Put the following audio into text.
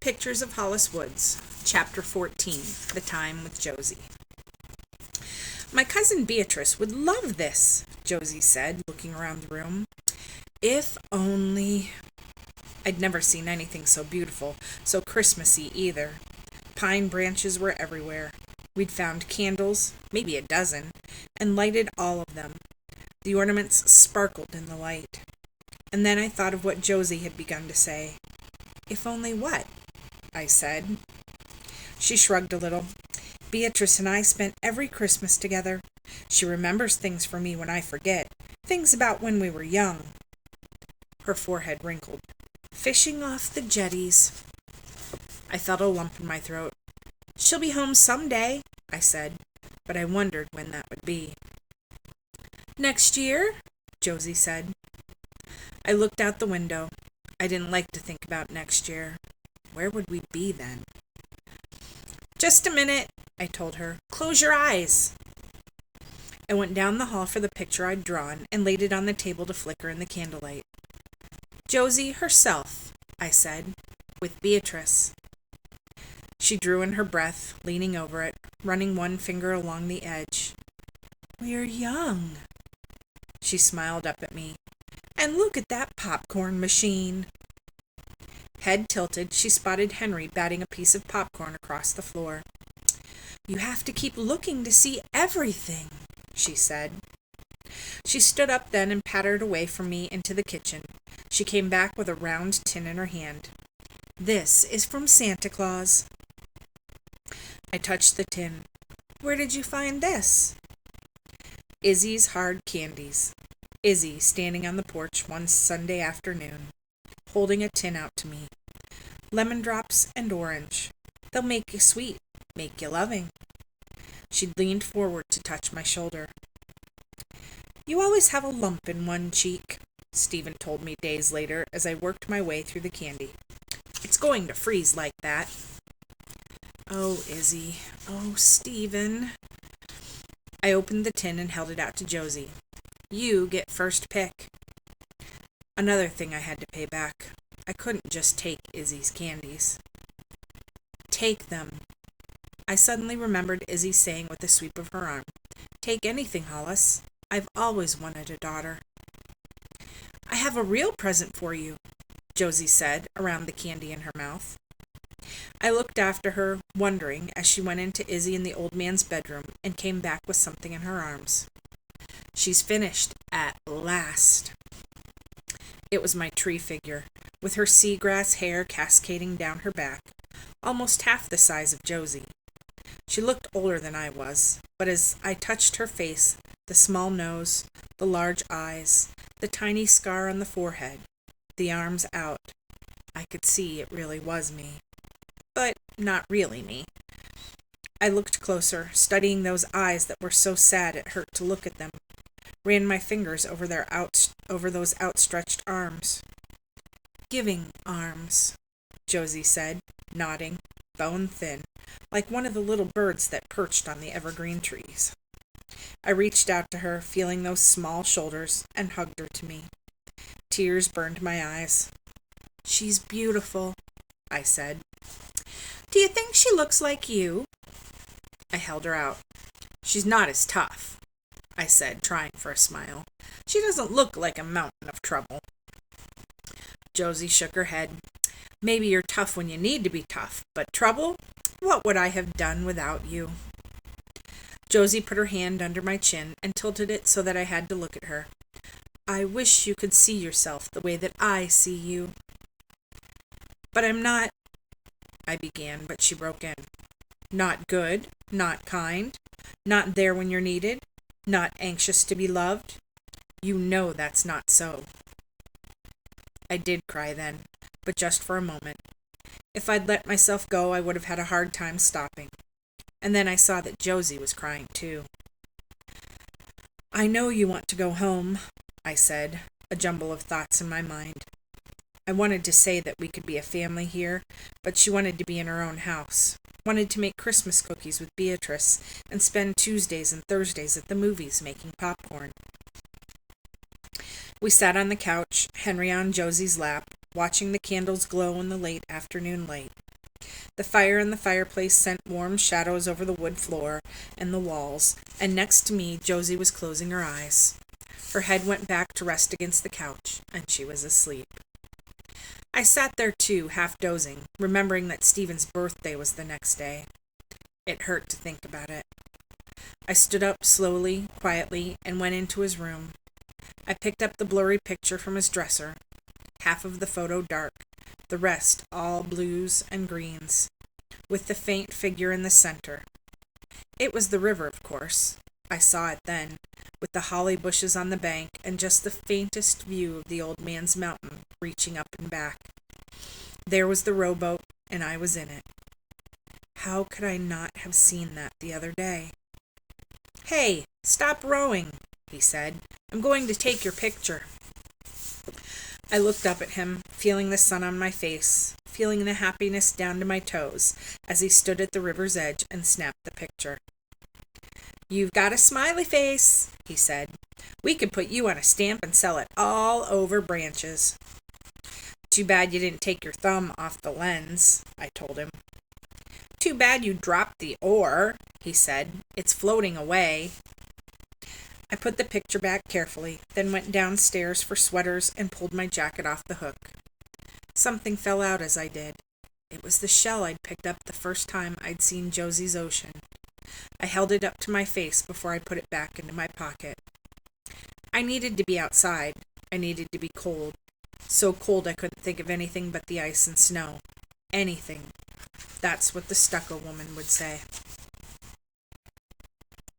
Pictures of Hollis Woods, Chapter 14, The Time with Josie. My cousin Beatrice would love this, Josie said, looking around the room. If only... I'd never seen anything so beautiful, so Christmassy either. Pine branches were everywhere. We'd found candles, maybe a dozen, and lighted all of them. The ornaments sparkled in the light. And then I thought of what Josie had begun to say. If only what? I said. She shrugged a little. Beatrice and I spent every Christmas together. She remembers things for me when I forget, things about when we were young. Her forehead wrinkled. Fishing off the jetties. I felt a lump in my throat. She'll be home someday, I said, but I wondered when that would be. Next year, Josie said. I looked out the window. I didn't like to think about next year. Where would we be then? Just a minute, I told her. Close your eyes. I went down the hall for the picture I'd drawn and laid it on the table to flicker in the candlelight. Josie herself, I said, with Beatrice. She drew in her breath, leaning over it, running one finger along the edge. We're young. She smiled up at me. And look at that popcorn machine. Head tilted, she spotted Henry batting a piece of popcorn across the floor. You have to keep looking to see everything, she said. She stood up then and pattered away from me into the kitchen. She came back with a round tin in her hand. This is from Santa Claus. I touched the tin. Where did you find this? Izzy's Hard Candies. Izzy standing on the porch one Sunday afternoon, holding a tin out to me. Lemon drops and orange. They'll make you sweet, make you loving. She leaned forward to touch my shoulder. You always have a lump in one cheek, Stephen told me days later as I worked my way through the candy. It's going to freeze like that. Oh, Izzy. Oh, Stephen. I opened the tin and held it out to Josie. You get first pick. Another thing I had to pay back. I couldn't just take Izzy's candies. Take them. I suddenly remembered Izzy saying with a sweep of her arm, Take anything, Hollis. I've always wanted a daughter. I have a real present for you, Josie said, around the candy in her mouth. I looked after her, wondering, as she went into Izzy and the old man's bedroom and came back with something in her arms. She's finished, at last. It was my tree figure, with her seagrass hair cascading down her back, almost half the size of Josie. She looked older than I was, but as I touched her face, the small nose, the large eyes, the tiny scar on the forehead, the arms out, I could see it really was me. But not really me. I looked closer, studying those eyes that were so sad it hurt to look at them. Ran my fingers over those outstretched arms. Giving arms, Josie said, nodding, bone thin, like one of the little birds that perched on the evergreen trees. I reached out to her, feeling those small shoulders, and hugged her to me. Tears burned my eyes. She's beautiful, I said. Do you think she looks like you? I held her out. She's not as tough, I said, trying for a smile. She doesn't look like a mountain of trouble. Josie shook her head. Maybe you're tough when you need to be tough, but trouble? What would I have done without you? Josie put her hand under my chin and tilted it so that I had to look at her. I wish you could see yourself the way that I see you. But I'm not, I began, but she broke in. Not good, not kind, not there when you're needed, not anxious to be loved. You know that's not so. I did cry then, but just for a moment. If I'd let myself go, I would have had a hard time stopping. And then I saw that Josie was crying too. I know you want to go home, I said, a jumble of thoughts in my mind. I wanted to say that we could be a family here, but she wanted to be in her own house, wanted to make Christmas cookies with Beatrice, and spend Tuesdays and Thursdays at the movies making popcorn. We sat on the couch, Henry on Josie's lap, watching the candles glow in the late afternoon light. The fire in the fireplace sent warm shadows over the wood floor and the walls, and next to me Josie was closing her eyes. Her head went back to rest against the couch, and she was asleep. I sat there too, half dozing, remembering that Stephen's birthday was the next day. It hurt to think about it. I stood up slowly, quietly, and went into his room. I picked up the blurry picture from his dresser, half of the photo dark, the rest all blues and greens, with the faint figure in the center. It was the river, of course. I saw it then, with the holly bushes on the bank and just the faintest view of the old man's mountain reaching up and back. There was the rowboat, and I was in it. How could I not have seen that the other day? "Hey, stop rowing," he said. "I'm going to take your picture." I looked up at him, feeling the sun on my face, feeling the happiness down to my toes, as he stood at the river's edge and snapped the picture. "You've got a smiley face," he said. "We could put you on a stamp and sell it all over Branches." "Too bad you didn't take your thumb off the lens," I told him. "Too bad you dropped the oar," he said. "It's floating away." I put the picture back carefully, then went downstairs for sweaters and pulled my jacket off the hook. Something fell out as I did. It was the shell I'd picked up the first time I'd seen Josie's ocean. I held it up to my face before I put it back into my pocket. I needed to be outside. I needed to be cold. So cold I couldn't think of anything but the ice and snow. Anything. That's what the stucco woman would say.